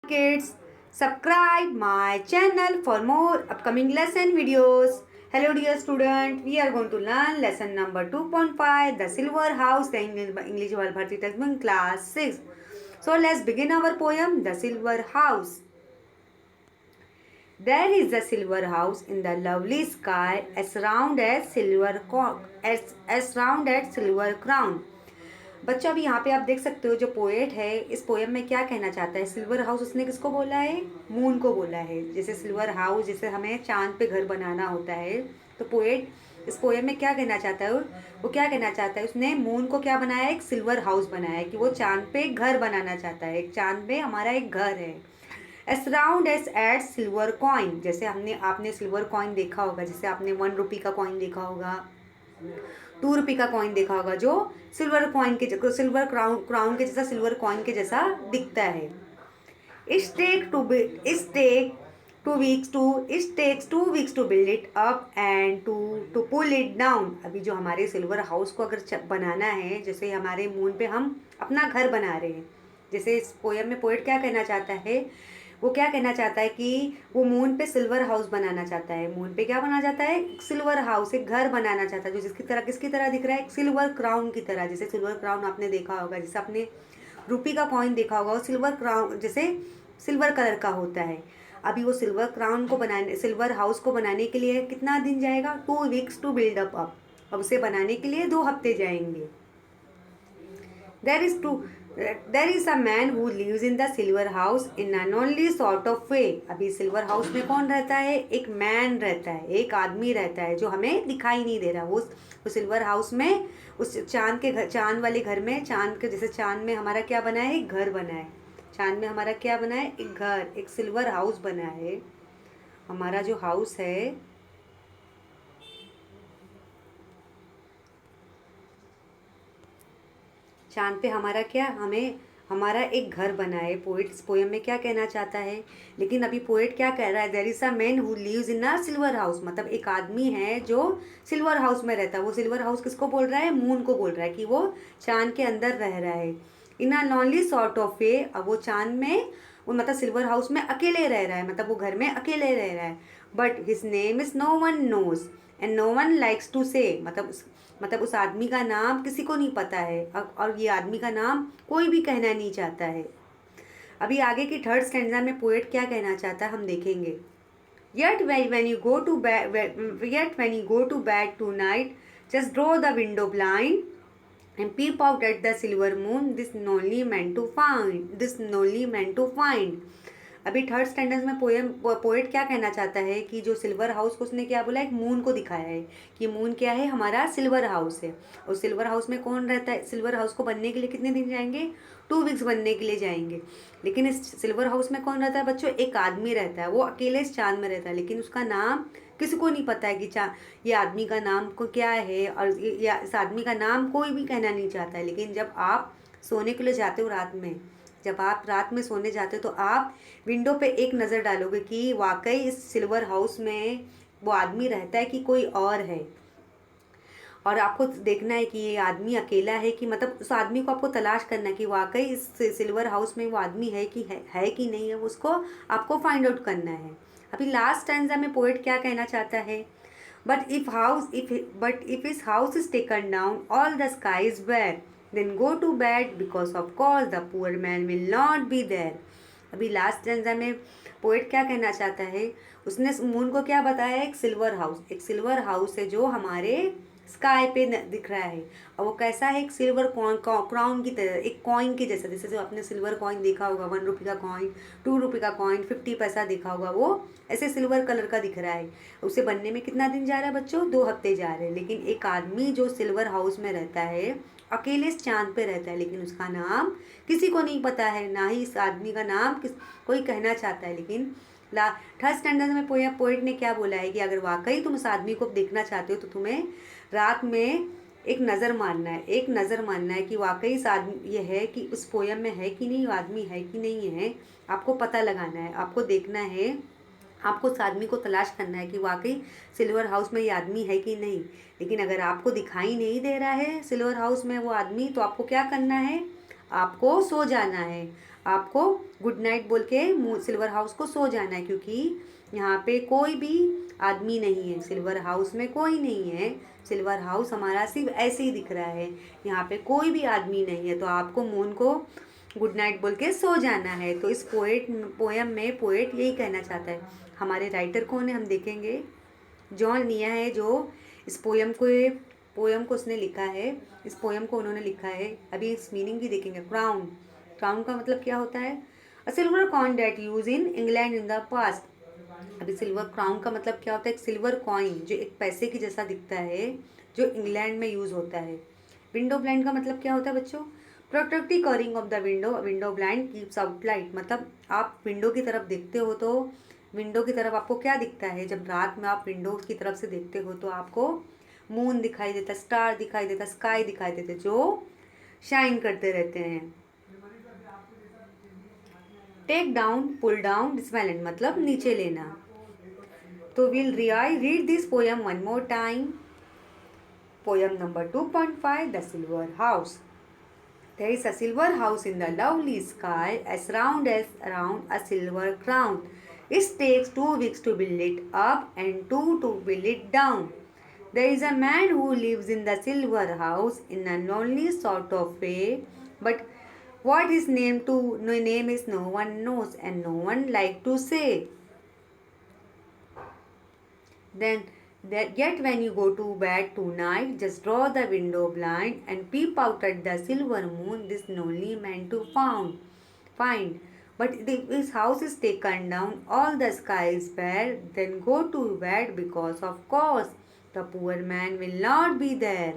Kids, subscribe my channel for more upcoming lesson videos. Hello dear student, we are going to learn lesson number 2.5, The Silver House, the English Bharati textbook class 6. So let's begin our poem, The Silver House. There is a silver house in the lovely sky, as round as silver crown. बच्चों अभी यहाँ पे आप देख सकते हो जो poet है इस पोएम में क्या कहना चाहता है। सिल्वर हाउस उसने किसको बोला है? मून को बोला है। जैसे सिल्वर हाउस, जैसे हमें चांद पे घर बनाना होता है, तो पोएट इस पोएम में क्या कहना चाहता है? वो क्या कहना चाहता है? उसने मून को क्या बनाया? एक सिल्वर हाउस बनाया है कि वो चांद पे एक घर बनाना चाहता है। एक चांद पे हमारा एक घर है। As round as at silver coin, जैसे आपने सिल्वर कॉइन देखा होगा, जैसे आपने 1 रुपये का कॉइन देखा होगा, 2 रुपये का कॉइन देखा होगा, जो सिल्वर कॉइन के सिल्वर क्राउन के जैसा, सिल्वर कॉइन के जैसा दिखता है। It takes 2 weeks to build it up and to pull it down. अभी जो हमारे सिल्वर हाउस को अगर बनाना है, जैसे हमारे मून पे हम अपना घर बना रहे हैं, जैसे इस पोएम में पोएट क्या कहना चाहता है? वो क्या कहना चाहता है कि वो मून पे सिल्वर हाउस बनाना चाहता है। मून पे क्या बनाना चाहता है? एक सिल्वर हाउस, एक घर बनाना चाहता है जो किसकी तरह दिख रहा है? एक सिल्वर क्राउन की तरह। जैसे सिल्वर क्राउन आपने देखा होगा, जैसे आपने रुपये का कॉइन देखा होगा, वो सिल्वर क्राउन जैसे सिल्वर कलर का होता है। अभी वो सिल्वर क्राउन को बनाने, सिल्वर हाउस को बनाने के लिए कितना दिन जाएगा? 2 वीक्स टू बिल्ड अप। अब उसे बनाने के लिए 2 हफ्ते जाएंगे। There is a man who lives in the silver house in an only sort of way. अभी सिल्वर हाउस में कौन रहता है? एक मैन रहता है, एक आदमी रहता है जो हमें दिखाई नहीं दे रहा। वो सिल्वर हाउस में, उस चांद वाले घर में, चांद के जैसे चांद में हमारा क्या बना है? एक घर बना है। चांद में हमारा क्या बना है? एक घर, एक सिल्वर हाउस बना है। हमारा जो हाउस है, चांद पे हमारा क्या, हमारा एक घर बना है। पोएट इस पोएम में क्या कहना चाहता है? लेकिन अभी पोएट क्या कह रहा है? There is a man who lives in a silver house, मतलब एक आदमी है जो सिल्वर हाउस में रहता है। वो सिल्वर हाउस किसको बोल रहा है? मून को बोल रहा है कि वो चांद के अंदर रह रहा है। इन अ लॉनली सॉर्ट ऑफ वे, अब वो चांद में, वो मतलब सिल्वर हाउस में अकेले रह रहा है, मतलब वो घर में अकेले रह रहा है। But his name is no one knows and no one likes to say, मतलब उस आदमी का नाम किसी को नहीं पता है, और ये आदमी का नाम कोई भी कहना नहीं चाहता है। अभी आगे की थर्ड स्टैंजा में पोएट क्या कहना चाहता है हम देखेंगे। Yet when you go to bed tonight, just draw the window blind and peep out at the silver moon. This only meant to find. अभी थर्ड स्टैंडर्ड में पोएट क्या कहना चाहता है कि जो सिल्वर हाउस को उसने क्या बोला? एक मून को दिखाया है कि मून क्या है? हमारा सिल्वर हाउस है। और सिल्वर हाउस में कौन रहता है? सिल्वर हाउस को बनने के लिए कितने दिन जाएंगे? 2 वीक्स बनने के लिए जाएंगे। लेकिन इस सिल्वर हाउस में कौन रहता है बच्चों? एक आदमी रहता है। वो अकेले इस चांद में रहता है, लेकिन उसका नाम किसी को नहीं पता है कि ये आदमी का नाम को क्या है, और इस आदमी का नाम कोई भी कहना नहीं चाहता है। लेकिन जब आप सोने के लिए जाते हो रात में, जब आप रात में सोने जाते हो, तो आप विंडो पे एक नज़र डालोगे कि वाकई इस सिल्वर हाउस में वो आदमी रहता है कि कोई और है। और आपको देखना है कि ये आदमी अकेला है कि, मतलब उस आदमी को आपको तलाश करना है कि वाकई इस सिल्वर हाउस में वो आदमी है कि नहीं है, उसको आपको फाइंड आउट करना है। अभी लास्ट स्टैंजा में पोएट क्या कहना चाहता है? But if his house is taken down, all the sky is bare, then go to bed because of course the poor man will not be there. अभी last stanza में poet क्या कहना चाहता है? उसने मून को क्या बताया? एक सिल्वर हाउस है जो हमारे स्काई पे दिख रहा है। और वो कैसा है? एक सिल्वर क्राउन की तरह, एक कॉइन के जैसा। जैसे जो आपने सिल्वर कॉइन देखा होगा, 1 रुपये का कॉइन, 2 रुपये का कॉइन, 50 पैसा देखा होगा, वो ऐसे सिल्वर कलर का दिख रहा है। उसे बनने में कितना दिन जा रहा है बच्चों? 2 हफ्ते जा रहे हैं। लेकिन एक आदमी जो सिल्वर हाउस में रहता है, अकेले इस चांद पे रहता है, लेकिन उसका नाम किसी को नहीं पता है, ना ही इस आदमी का नाम कोई कहना चाहता है। लेकिन थर्ड स्टैंडर्ड में पोएट ने क्या बोला है कि अगर वाकई तुम उस आदमी को देखना चाहते हो, तो तुम्हें रात में एक नज़र मारना है कि वाकई इस आदमी ये है कि उस पोएम में है कि नहीं, आदमी है कि नहीं है। आपको पता लगाना है, आपको देखना है, आपको उस आदमी को तलाश करना है कि वाकई सिल्वर हाउस में ये आदमी है कि नहीं। लेकिन अगर आपको दिखाई नहीं दे रहा है सिल्वर हाउस में वो आदमी, तो आपको क्या करना है? आपको सो जाना है। आपको गुड नाइट बोल के सिल्वर हाउस को सो जाना है, क्योंकि यहाँ पे कोई भी आदमी नहीं है, सिल्वर हाउस में कोई नहीं है। सिल्वर हाउस हमारा सिर्फ ऐसे ही दिख रहा है, यहाँ पे कोई भी आदमी नहीं है, तो आपको मून को गुड नाइट बोल के सो जाना है। तो इस पोएम में पोएट यही कहना चाहता है। हमारे राइटर कौन है हम देखेंगे, जॉन निया है, जो इस पोएम को उसने लिखा है। इस पोएम को उन्होंने लिखा है। अभी इस मीनिंग भी देखेंगे। क्राउन, क्राउन का मतलब क्या होता है? A silver coin that used in England in the past. अभी सिल्वर क्राउन का मतलब क्या होता है? एक सिल्वर कॉइन जो एक पैसे की जैसा दिखता है, जो इंग्लैंड में यूज़ होता है। विंडो ब्लाइंड का मतलब क्या होता है बच्चों? Protective covering of the window. Window blind keeps out light. मतलब आप विंडो की तरफ देखते हो तो विंडो की तरफ आपको क्या दिखता है? जब रात में आप विंडो की तरफ से देखते हो तो आपको मून दिखाई देता, स्टार दिखाई देता, स्काई दिखाई देते, जो शाइन करते रहते हैं। Take down, pull down, dismantle मतलब नीचे लेना। तो we'll reread this poem one more time. Poem number 2.5, The Silver House. There is a silver house in the lovely sky, as round as around a silver crown. It takes 2 weeks to build it up and 2 to build it down. There is a man who lives in the silver house in a lonely sort of way, but what his name is no one knows and no one like to say. Then yet when you go to bed tonight, just draw the window blind and peep out at the silver moon this lonely man to find. But if his house is taken down, all the sky is bare, then go to bed because of course the poor man will not be there.